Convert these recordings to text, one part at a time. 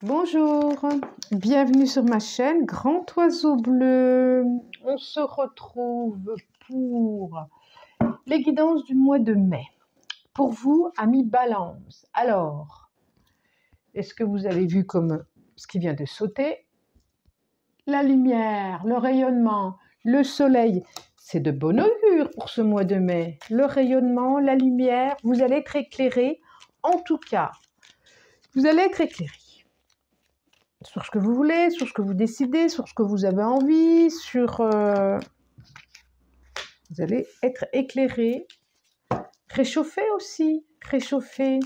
Bonjour, bienvenue sur ma chaîne Grand Oiseau Bleu. On se retrouve pour les guidances du mois de mai. Pour vous, amis Balance. Alors, est-ce que vous avez vu comme ce qui vient de sauter? La lumière, le rayonnement, le soleil, c'est de bonne augure pour ce mois de mai. Le rayonnement, la lumière, vous allez être éclairé. En tout cas, vous allez être éclairé sur ce que vous voulez, sur ce que vous décidez, sur ce que vous avez envie, vous allez être éclairé, réchauffé aussi, réchauffé.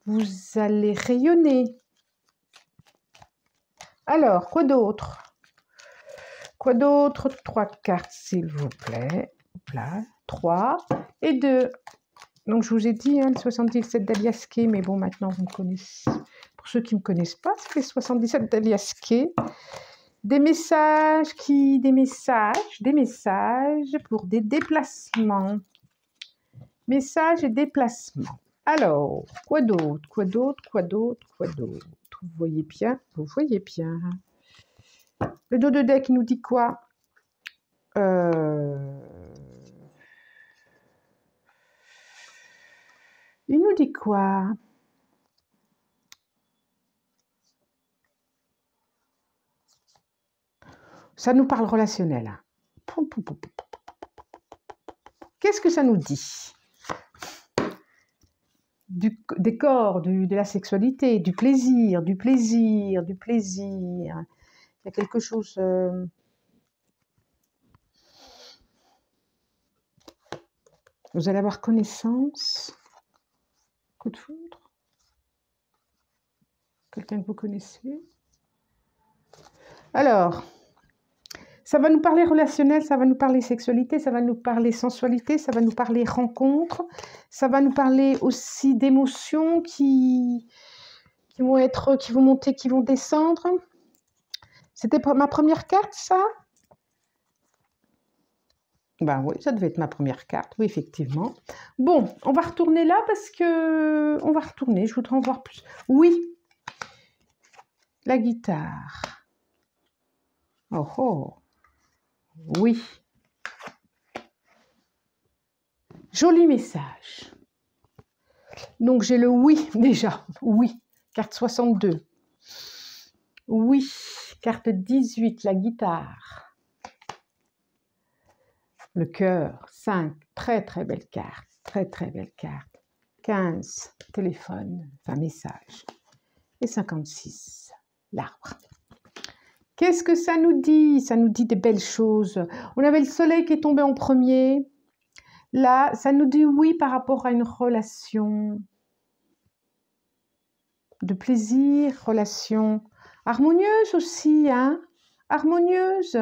Vous allez rayonner. Alors, quoi d'autre? Quoi d'autre? 3 cartes, s'il vous plaît. Là, 3 et 2. Donc, je vous ai dit, le 77 d'Alias Kay, mais bon, maintenant, vous me connaissez. Pour ceux qui ne me connaissent pas, c'est les 77 d'Alias Kay. Des messages pour des déplacements. Messages et déplacements. Alors, quoi d'autre? Vous voyez bien, Le dos de deck nous dit quoi? Il nous dit quoi? Ça nous parle relationnel. Qu'est-ce que ça nous dit? Des corps, de la sexualité, du plaisir. Il y a quelque chose... Vous allez avoir connaissance. Coup de foudre. Quelqu'un que vous connaissez. Alors, ça va nous parler relationnel, ça va nous parler sexualité, ça va nous parler sensualité, ça va nous parler rencontre, ça va nous parler aussi d'émotions qui vont monter, qui vont descendre. C'était ma première carte, ça? Ben oui, ça devait être ma première carte, oui, effectivement. Bon, on va retourner là parce que... On va retourner, je voudrais en voir plus. Oui, la guitare. Oh oh, oui. Joli message. Donc, j'ai le oui, déjà. Oui, carte 62. Oui, carte 18, la guitare. Le cœur, 5, très très belle carte. Très très belle carte. 15, téléphone, enfin message. Et 56, l'arbre. Qu'est-ce que ça nous dit? Ça nous dit des belles choses. On avait le soleil qui est tombé en premier. Là, ça nous dit oui par rapport à une relation de plaisir, relation harmonieuse aussi, hein? Harmonieuse.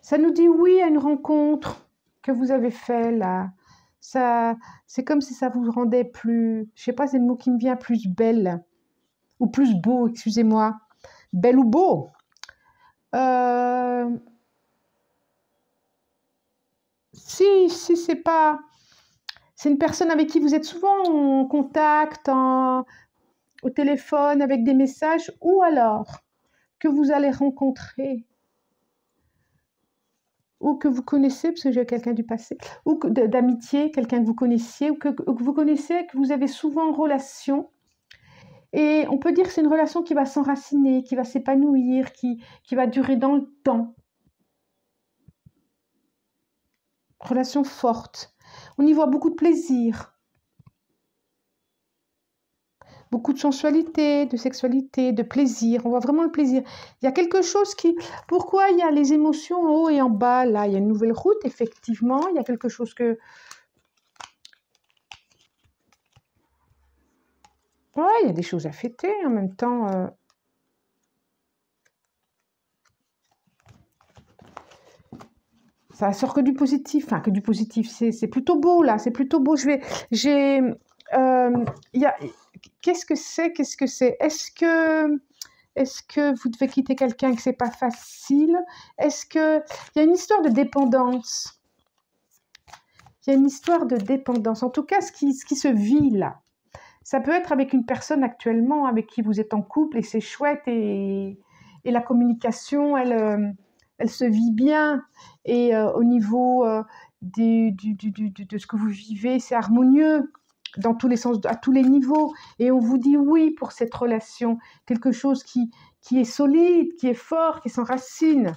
Ça nous dit oui à une rencontre que vous avez faite là. Ça, c'est comme si ça vous rendait plus, je sais pas, c'est le mot qui me vient, plus belle ou plus beau, excusez-moi. Belle ou beau. Si c'est pas... C'est une personne avec qui vous êtes souvent en contact, au téléphone, avec des messages, ou alors que vous allez rencontrer, ou que vous connaissez, parce que j'ai quelqu'un du passé, ou d'amitié, quelqu'un que vous connaissiez, ou que vous connaissez, que vous avez souvent en relation. Et on peut dire que c'est une relation qui va s'enraciner, qui va s'épanouir, qui va durer dans le temps. Relation forte. On y voit beaucoup de plaisir. Beaucoup de sensualité, de sexualité, de plaisir. On voit vraiment le plaisir. Il y a quelque chose qui... Pourquoi il y a les émotions en haut et en bas? Là, il y a une nouvelle route, effectivement. Il y a quelque chose que... Ouais, il y a des choses à fêter en même temps. Ça sort que du positif. Enfin, que du positif. C'est plutôt beau, là. C'est plutôt beau. Qu'est-ce que c'est? Est-ce que vous devez quitter quelqu'un que c'est pas facile? Il y a une histoire de dépendance? il y a une histoire de dépendance. En tout cas, ce qui se vit là, ça peut être avec une personne actuellement avec qui vous êtes en couple et c'est chouette et la communication, elle se vit bien. Et au niveau de ce que vous vivez, c'est harmonieux dans tous les sens, à tous les niveaux. Et on vous dit oui pour cette relation, quelque chose qui est solide, qui est fort, qui s'enracine.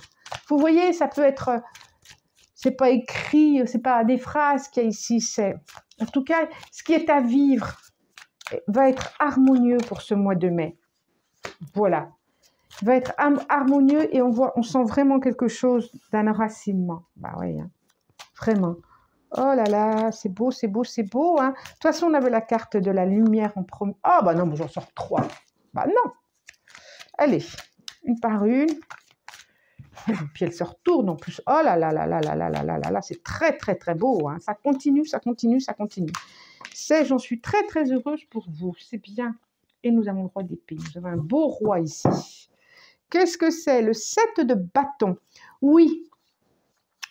Vous voyez, ça peut être, c'est pas écrit, c'est pas des phrases qu'il y a ici, c'est en tout cas ce qui est à vivre va être harmonieux pour ce mois de mai. Voilà, va être harmonieux et on sent vraiment quelque chose d'un enracinement. Bah oui, hein. Vraiment. Oh là là, c'est beau, c'est beau, c'est beau. Hein. De toute façon, on avait la carte de la lumière en premier. Oh bah non, mais j'en sors 3. Bah non. Allez, une par une. Puis elle se retourne en plus. Oh là là là là là là là là là là, c'est très très très beau. Hein. Ça continue, ça continue, ça continue. J'en suis très très heureuse pour vous. C'est bien. Et nous avons le roi d'épée. Nous avons un beau roi ici. Qu'est-ce que c'est? Le 7 de bâton. Oui.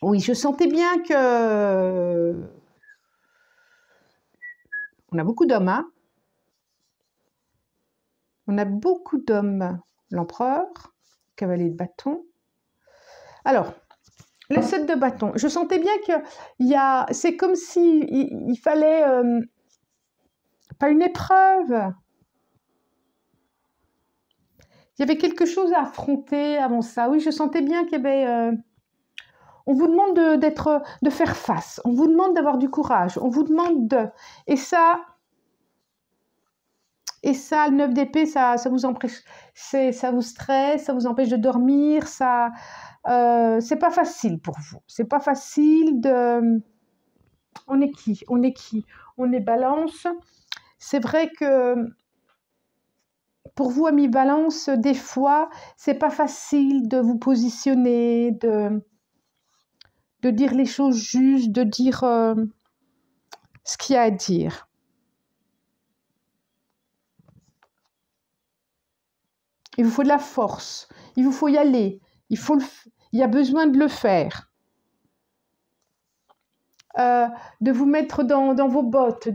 Oui, je sentais bien que... On a beaucoup d'hommes, hein? On a beaucoup d'hommes. L'empereur, cavalier de bâton. Alors, le 7 de bâton. Je sentais bien que c'est comme si il fallait... pas une épreuve. Il y avait quelque chose à affronter avant ça. Oui, je sentais bien qu'il y avait... on vous demande de faire face. On vous demande d'avoir du courage. On vous demande de... Et ça, le 9 d'épée, ça vous empêche... Ça vous stresse, ça vous empêche de dormir. Ça, c'est pas facile pour vous. C'est pas facile de... On est qui? On est qui? On est balance. C'est vrai que... Pour vous, amis balance, des fois, c'est pas facile de vous positionner, de dire les choses justes, de dire ce qu'il y a à dire. Il vous faut de la force, il vous faut y aller, il y a besoin de le faire. De vous mettre dans vos bottes,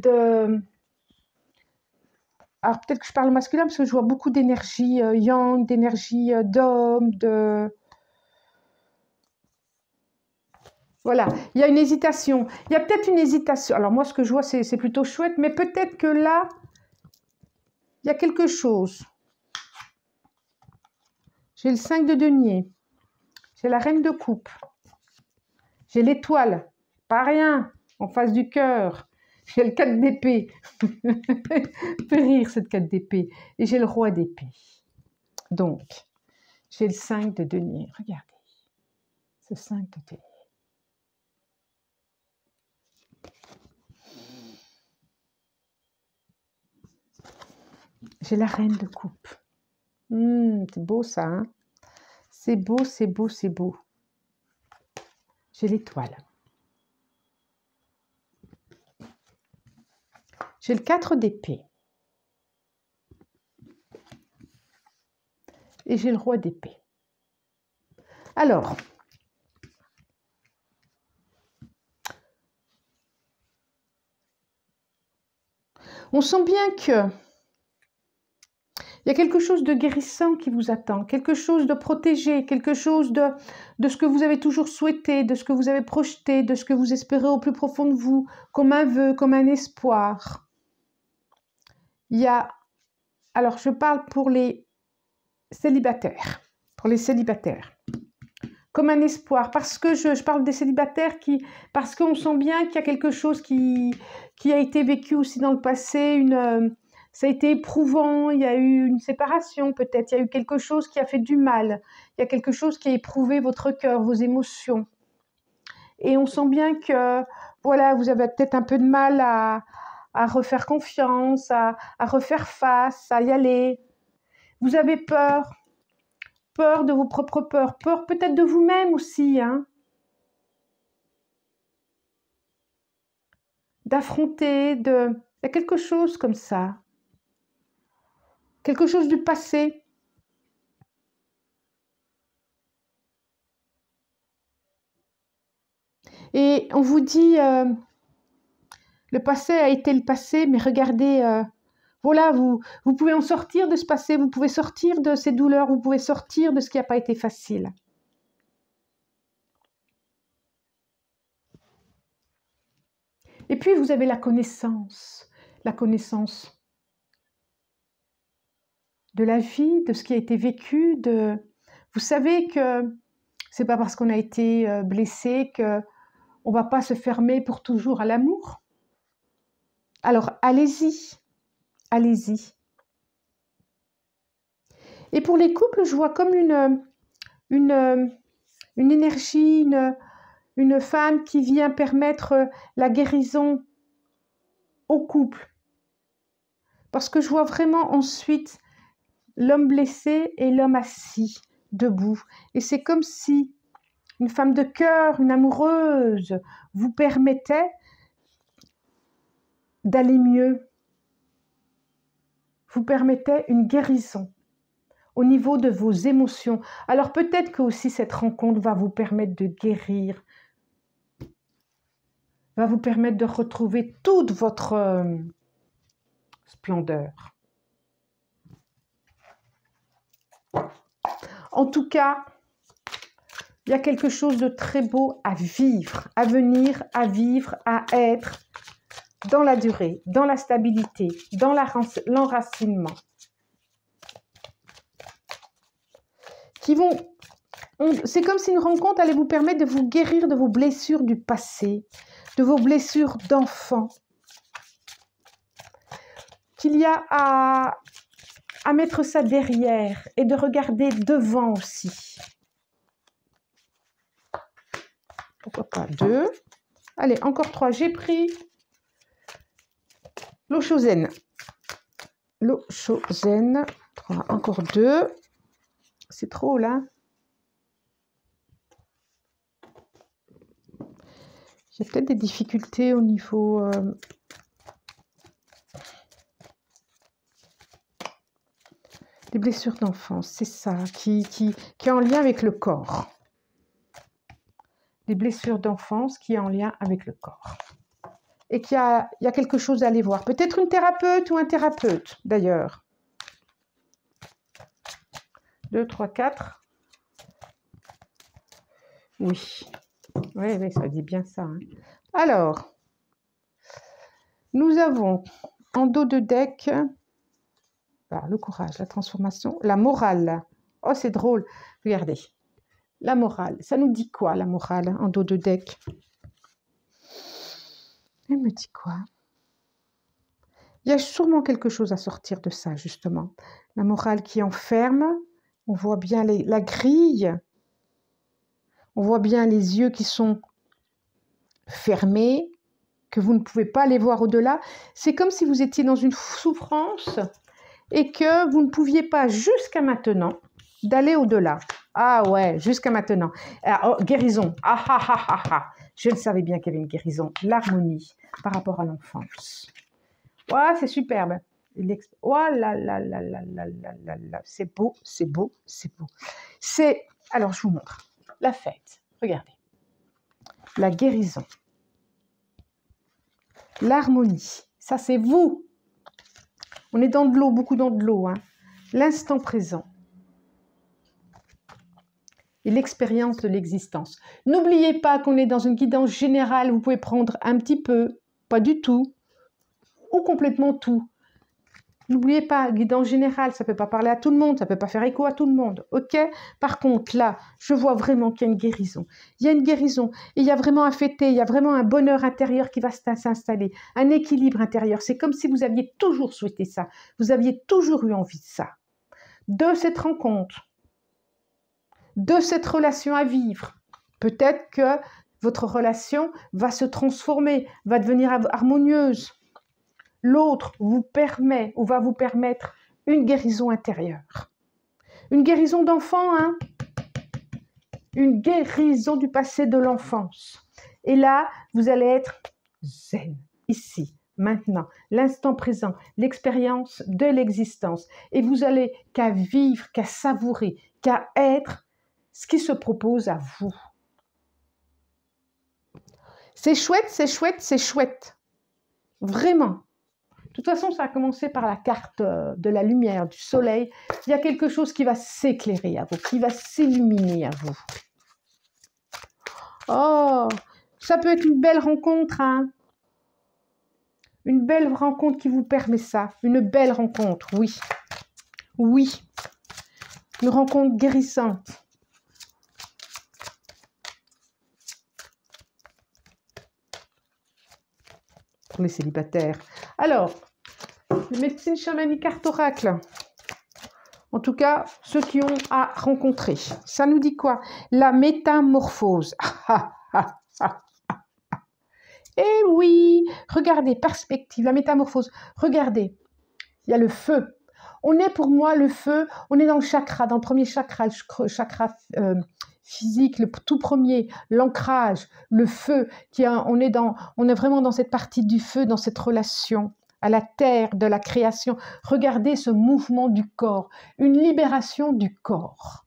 Alors peut-être que je parle masculin parce que je vois beaucoup d'énergie yang, d'énergie d'homme, Voilà, il y a une hésitation. Il y a peut-être une hésitation. Alors moi, ce que je vois, c'est plutôt chouette, mais peut-être que là, il y a quelque chose. J'ai le 5 de denier. J'ai la reine de coupe. J'ai l'étoile. Pas rien. En face du cœur. J'ai le 4 d'épée. Fait rire cette 4 d'épée. Et j'ai le roi d'épée. Donc, j'ai le 5 de denier. Regardez. Ce 5 de denier. J'ai la reine de coupe. C'est beau ça, hein? C'est beau, c'est beau, c'est beau. J'ai l'étoile. J'ai le 4 d'épée. Et j'ai le roi d'épée. Alors, on sent bien que il y a quelque chose de guérissant qui vous attend, quelque chose de protégé, quelque chose de ce que vous avez toujours souhaité, de ce que vous avez projeté, de ce que vous espérez au plus profond de vous, comme un vœu, comme un espoir. Il y a, alors je parle pour les célibataires, comme un espoir, parce que je parle des célibataires parce qu'on sent bien qu'il y a quelque chose qui a été vécu aussi dans le passé, ça a été éprouvant, il y a eu une séparation peut-être, il y a eu quelque chose qui a fait du mal, il y a quelque chose qui a éprouvé votre cœur, vos émotions. Et on sent bien que, voilà, vous avez peut-être un peu de mal à refaire confiance, à refaire face, à y aller. Vous avez peur de vos propres peurs, peur peut-être de vous-même aussi, hein. D'affronter, il y a quelque chose comme ça. Quelque chose du passé. Et on vous dit, Le passé a été le passé, mais regardez, voilà, vous pouvez en sortir de ce passé, vous pouvez sortir de ces douleurs, vous pouvez sortir de ce qui n'a pas été facile. Et puis, vous avez la connaissance de la vie, de ce qui a été vécu. Vous savez que c'est pas parce qu'on a été blessé qu'on ne va pas se fermer pour toujours à l'amour. Alors, allez-y, allez-y. Et pour les couples, je vois comme une énergie, une femme qui vient permettre la guérison au couple. Parce que je vois vraiment ensuite l'homme blessé et l'homme assis, debout. Et c'est comme si une femme de cœur, une amoureuse, vous permettait d'aller mieux, vous permettait une guérison au niveau de vos émotions. Alors peut-être que aussi cette rencontre va vous permettre de guérir, va vous permettre de retrouver toute votre splendeur. En tout cas, il y a quelque chose de très beau à vivre, à venir, à vivre, à être dans la durée, dans la stabilité, dans l'enracinement. C'est comme si une rencontre allait vous permettre de vous guérir de vos blessures du passé, de vos blessures d'enfant, qu'il y a à mettre ça derrière et de regarder devant aussi. Pourquoi pas 2? Allez, encore 3. J'ai pris l'eau chauzaine. L'eau chauzaine. 3. Encore 2. C'est trop là. J'ai peut-être des difficultés au niveau... des blessures d'enfance, c'est ça, qui est en lien avec le corps. Des blessures d'enfance qui est en lien avec le corps. Et qu'il y a quelque chose à aller voir. Peut-être une thérapeute ou un thérapeute, d'ailleurs. 2, 3, 4. Oui. Oui, ça dit bien ça. Hein. Alors, nous avons en dos de deck... Alors, le courage, la transformation, la morale. Oh, c'est drôle. Regardez. La morale. Ça nous dit quoi, la morale, en dos de deck? Elle me dit quoi? Il y a sûrement quelque chose à sortir de ça, justement. La morale qui enferme. On voit bien la grille. On voit bien les yeux qui sont fermés, que vous ne pouvez pas les voir au-delà. C'est comme si vous étiez dans une souffrance et que vous ne pouviez pas jusqu'à maintenant d'aller au-delà. Ah ouais, jusqu'à maintenant. Ah, oh, guérison. Ah ah ah ah ah. Je le savais bien qu'il y avait une guérison. L'harmonie par rapport à l'enfance. Ouais, c'est superbe. Oh là là là là là là là là. C'est beau, c'est beau, c'est beau. C'est... Alors, je vous montre. La fête. Regardez. La guérison. L'harmonie. Ça, c'est vous. On est dans de l'eau, beaucoup dans de l'eau. Hein. L'instant présent. Et l'expérience de l'existence. N'oubliez pas qu'on est dans une guidance générale. Vous pouvez prendre un petit peu, pas du tout, ou complètement tout. N'oubliez pas, guidance générale, ça ne peut pas parler à tout le monde, ça ne peut pas faire écho à tout le monde. Ok? Par contre, là, je vois vraiment qu'il y a une guérison. Il y a une guérison et il y a vraiment un fêter, il y a vraiment un bonheur intérieur qui va s'installer, un équilibre intérieur. C'est comme si vous aviez toujours souhaité ça. Vous aviez toujours eu envie de ça. De cette rencontre, de cette relation à vivre. Peut-être que votre relation va se transformer, va devenir harmonieuse. L'autre vous permet ou va vous permettre une guérison intérieure. Une guérison d'enfant, hein? Une guérison du passé de l'enfance. Et là, vous allez être zen, ici, maintenant, l'instant présent, l'expérience de l'existence. Et vous allez qu'à vivre, qu'à savourer, qu'à être ce qui se propose à vous. C'est chouette, c'est chouette, c'est chouette. Vraiment. De toute façon, ça a commencé par la carte de la lumière, du soleil. Il y a quelque chose qui va s'éclairer à vous, qui va s'illuminer à vous. Oh, ça peut être une belle rencontre, hein. Une belle rencontre qui vous permet ça. Une belle rencontre, oui. Oui. Une rencontre guérissante. Pour les célibataires. Alors, médecine chamanique, carte oracle. En tout cas, ceux qui ont à rencontrer. Ça nous dit quoi? La métamorphose. Eh oui, regardez, perspective, la métamorphose. Regardez, il y a le feu. On est pour moi le feu, on est dans le chakra, dans le premier chakra, le chakra physique, le tout premier, l'ancrage, le feu. On est vraiment dans cette partie du feu, dans cette relation à la terre, de la création. Regardez ce mouvement du corps, une libération du corps.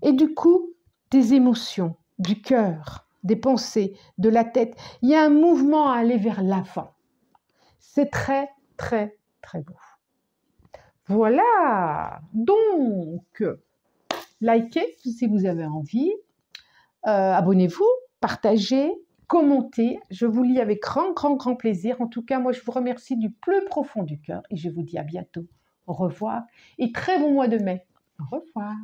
Et du coup, des émotions, du cœur, des pensées, de la tête. Il y a un mouvement à aller vers l'avant. C'est très, très, très beau. Voilà, donc, likez si vous avez envie, abonnez-vous, partagez, commentez. Je vous lis avec grand plaisir. En tout cas, moi, je vous remercie du plus profond du cœur et je vous dis à bientôt. Au revoir et très bon mois de mai. Au revoir.